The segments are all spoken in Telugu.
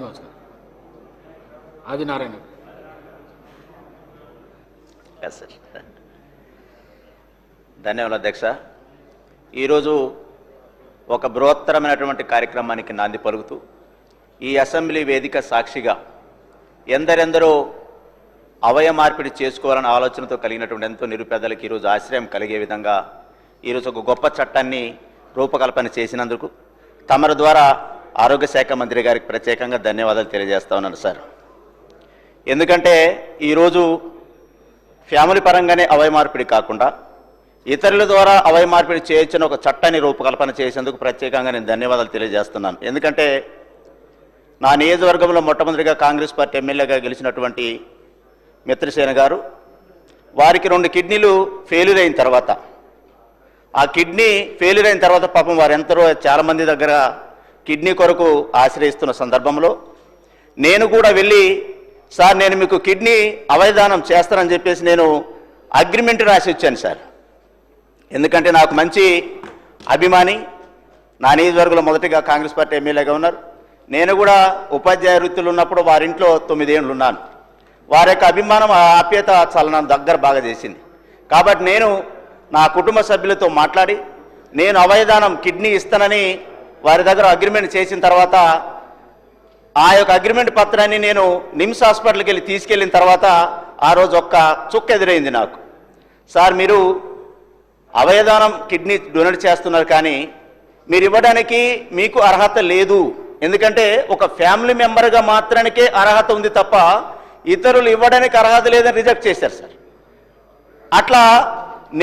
శ్రీనివాస్ గారు, ఆదినారాయణ గారు. సార్ ధన్యవాదాలు అధ్యక్ష. ఈరోజు ఒక బృహత్తరమైనటువంటి కార్యక్రమానికి నాంది పలుకుతూ ఈ అసెంబ్లీ వేదిక సాక్షిగా ఎందరెందరో అవయ మార్పిడి చేసుకోవాలనే ఆలోచనతో కలిగినటువంటి ఎంతో నిరుపేదలకు ఈరోజు ఆశ్రయం కలిగే విధంగా ఈరోజు ఒక గొప్ప చట్టాన్ని రూపకల్పన చేసినందుకు తమరి ద్వారా ఆరోగ్య శాఖ మంత్రి గారికి ప్రత్యేకంగా ధన్యవాదాలు తెలియజేస్తా ఉన్నాను సార్. ఎందుకంటే ఈరోజు ఫ్యామిలీ పరంగానే అవయ మార్పిడి కాకుండా ఇతరుల ద్వారా అవయ మార్పిడి చేయొచ్చని ఒక చట్టాన్ని రూపకల్పన చేసేందుకు ప్రత్యేకంగా నేను ధన్యవాదాలు తెలియజేస్తున్నాను. ఎందుకంటే నా నియోజకవర్గంలో మొట్టమొదటిగా కాంగ్రెస్ పార్టీ ఎమ్మెల్యేగా గెలిచినటువంటి మిత్రసేన గారు, వారికి 2 కిడ్నీలు ఫెయిల్యూర్ అయిన తర్వాత, ఆ కిడ్నీ ఫెయిల్యూర్ అయిన తర్వాత పాపం వారు ఎంతరో చాలామంది దగ్గర కిడ్నీ కొరకు ఆశ్రయిస్తున్న సందర్భంలో నేను కూడా వెళ్ళి, సార్ నేను మీకు కిడ్నీ అవయదానం చేస్తానని చెప్పేసి నేను అగ్రిమెంట్ రాసి వచ్చాను సార్. ఎందుకంటే నాకు మంచి అభిమాని, నా నియోజకవర్గంలో మొదటిగా కాంగ్రెస్ పార్టీ ఎమ్మెల్యేగా ఉన్నారు. నేను కూడా ఉపాధ్యాయ వృత్తులు ఉన్నప్పుడు వారింట్లో 9 ఏళ్ళు ఉన్నాను. వారి యొక్క అభిమానం, ఆప్యాయత చాలా నా దగ్గర బాగా చేసింది. కాబట్టి నేను నా కుటుంబ సభ్యులతో మాట్లాడి నేను అవయదానం కిడ్నీ ఇస్తానని వారి దగ్గర అగ్రిమెంట్ చేసిన తర్వాత ఆ యొక్క అగ్రిమెంట్ పత్రాన్ని నేను నిమ్స్ హాస్పిటల్కి వెళ్ళి తీసుకెళ్ళిన తర్వాత ఆ రోజు ఒక్క చుక్క ఎదురైంది నాకు. సార్ మీరు అవయదానం కిడ్నీ డొనేట్ చేస్తున్నారు కానీ మీరు ఇవ్వడానికి మీకు అర్హత లేదు, ఎందుకంటే ఒక ఫ్యామిలీ మెంబర్గా మాత్రానికే అర్హత ఉంది తప్ప ఇతరులు ఇవ్వడానికి అర్హత లేదని రిజెక్ట్ చేశారు సార్. అట్లా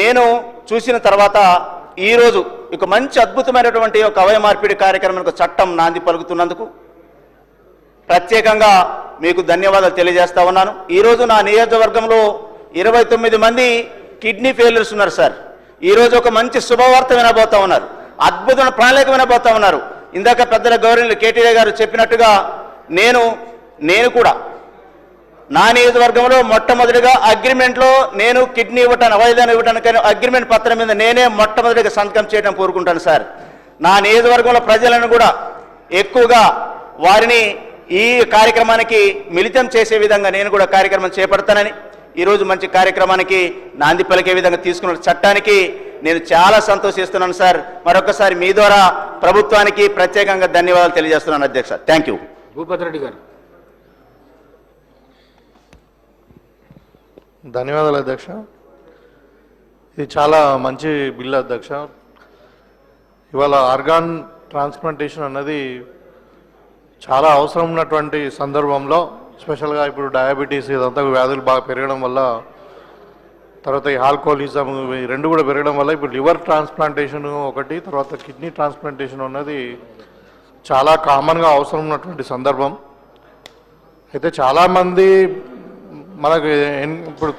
నేను చూసిన తర్వాత ఈరోజు ఒక మంచి అద్భుతమైనటువంటి ఒక అవయ మార్పిడి కార్యక్రమానికి చట్టం నాంది పలుకుతున్నందుకు ప్రత్యేకంగా మీకు ధన్యవాదాలు తెలియజేస్తా ఉన్నాను. ఈరోజు నా నియోజకవర్గంలో 29 మంది కిడ్నీ ఫెయిల్యూర్స్ ఉన్నారు సార్. ఈరోజు ఒక మంచి శుభవార్త వినబోతా ఉన్నారు, అద్భుతమైన ప్రణాళిక వినబోతా ఉన్నారు. ఇందాక పెద్దల గౌరవనీయులు కేటీఆర్ గారు చెప్పినట్టుగా నేను కూడా నా నియోజకవర్గంలో మొట్టమొదటిగా అగ్రిమెంట్లో నేను కిడ్నీ ఇవ్వటాను, అవయదానం ఇవ్వటానికి అగ్రిమెంట్ పత్రం మీద నేనే మొట్టమొదటిగా సంతకం చేయడం కోరుకుంటాను సార్. నా నియోజకవర్గంలో ప్రజలను కూడా ఎక్కువగా వారిని ఈ కార్యక్రమానికి మిళితం చేసే విధంగా నేను కూడా కార్యక్రమం చేపడతానని, ఈరోజు మంచి కార్యక్రమానికి నాంది పలికే విధంగా తీసుకున్న చట్టానికి నేను చాలా సంతోషిస్తున్నాను సార్. మరొకసారి మీ ద్వారా ప్రభుత్వానికి ప్రత్యేకంగా ధన్యవాదాలు తెలియజేస్తున్నాను అధ్యక్ష. Thank you. భూపతి రెడ్డి గారు. ధన్యవాదాలు అధ్యక్ష. ఇది చాలా మంచి బిల్ అధ్యక్ష. ఇవాళ ఆర్గాన్ ట్రాన్స్ప్లాంటేషన్ అన్నది చాలా అవసరం ఉన్నటువంటి సందర్భంలో, స్పెషల్గా ఇప్పుడు డయాబెటీస్ ఇదంతా వ్యాధులు బాగా పెరగడం వల్ల, తర్వాత ఈ ఆల్కహాలిజం ఈ 2 కూడా పెరగడం వల్ల ఇప్పుడు లివర్ ట్రాన్స్ప్లాంటేషన్ ఒకటి, తర్వాత కిడ్నీ ట్రాన్స్ప్లాంటేషన్ ఉన్నది చాలా కామన్గా అవసరం ఉన్నటువంటి సందర్భం. అయితే చాలామంది మనకు ఇప్పుడు